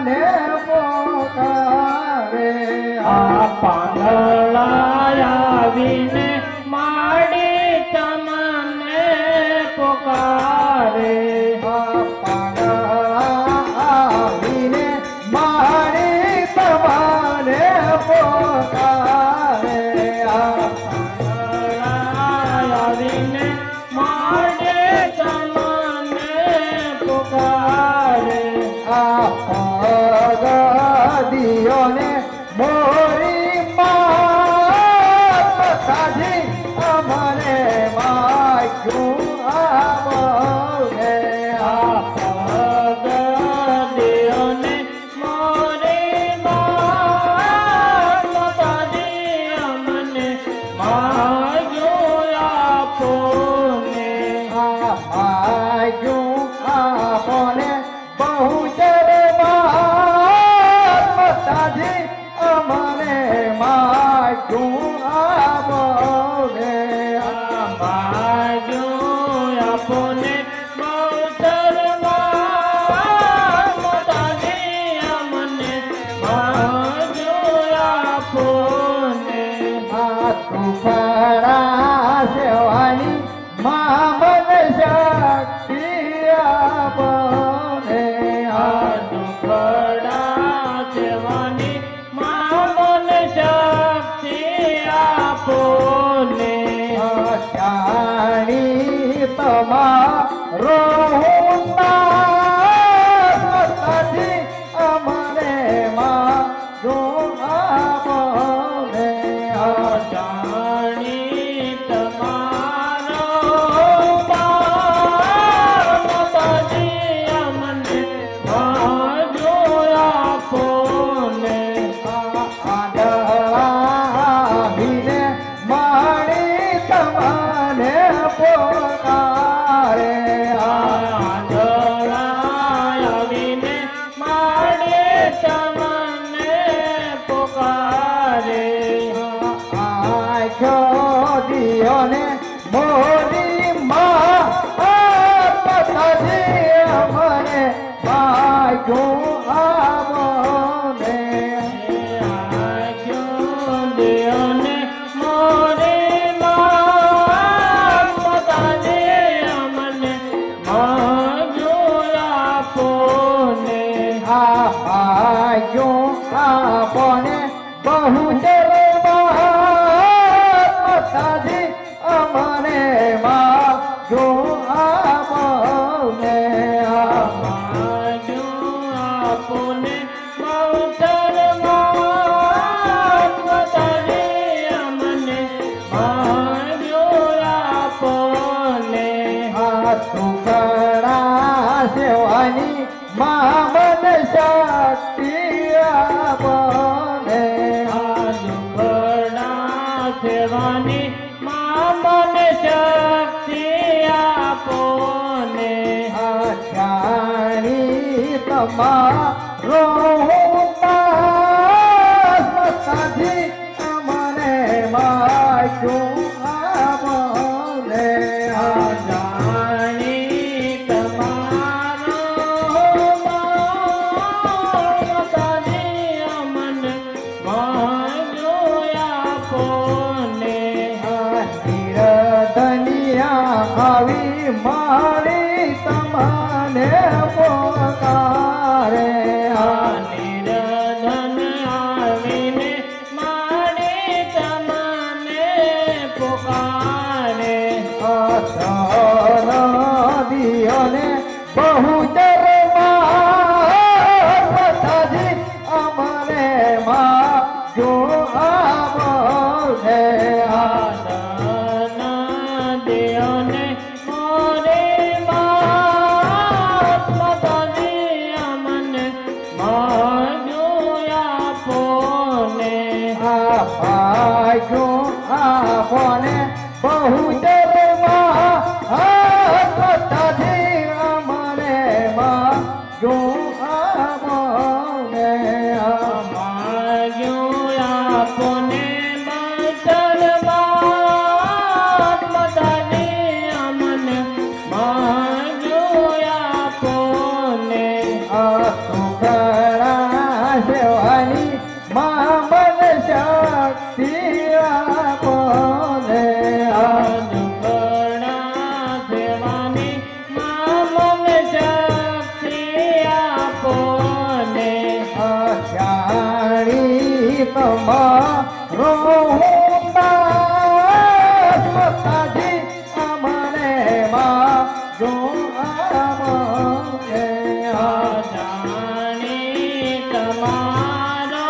તમને પોકારે પાંદડા આવીને માડી તમને પોકારે પાંદડા આવીને માડી તમને પોકારે આવીને માડે તમને પોકારે પગદીઓને મોરી માતાજી અમને માગ્યું આવને પગદીઓને મોરી માતાજી અમને માગ્યું આપોને માગ્યું આપને બહુ માતાજી અમને માગ્યું આવને માગ્યું આપોને માતાજી અમને માગ્યું આપોને સુખડા સેવાની મામન શક્તિ આપને દુખડા સેવાની મામન શક્તિ આપોને જાણી તમારો માતાજી અમને માગો આપને જાણી તમારો માતાજી અમને માગ્યું આપોને આવીને માણી તમને પોકારે આવીને માડે તમને પોકારે આંખો દિયોને મોરી માતાજી અમને માગ્યું આવને દેવને મોરે માતાજી અમને માગ્યું આપોને માગ્યું આપને બહુ માતાજી અમને માગ્યું આપને માગ્યું આપોને માવતર માતાજી અમને માગ્યું આપોને સુખડા સેવાની મામન શક્તિ આપને દુખડા સેવાની મામન શક્તિ આપોને જાણી તમારો માતાજી અમને માગ્યું આવને જાણી તમારો માતાજી અમને માગ્યું આપોને નિરધનિયા આવી મારી તમને પોકારે નિરધન આવીને માડી તમને પોકારે દિયોને બહુ માતાજી અમને માગ્યો આવને દેવને મોરે માતાજી અમને માગ્યું આપોને ભાગ્યો આપને બહુ માતાજી અમને માગ્યો આવને માગ્યું આપોને માતાજી અમને માગ્યું આપોને સુખડા તમારો હું દાસ માતાજી અમને માગો અમને જાણી તમારો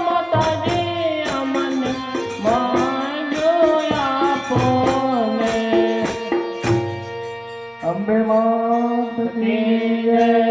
માતાજી અમને માંગ્યો આપો ને અંબે માત કી જય.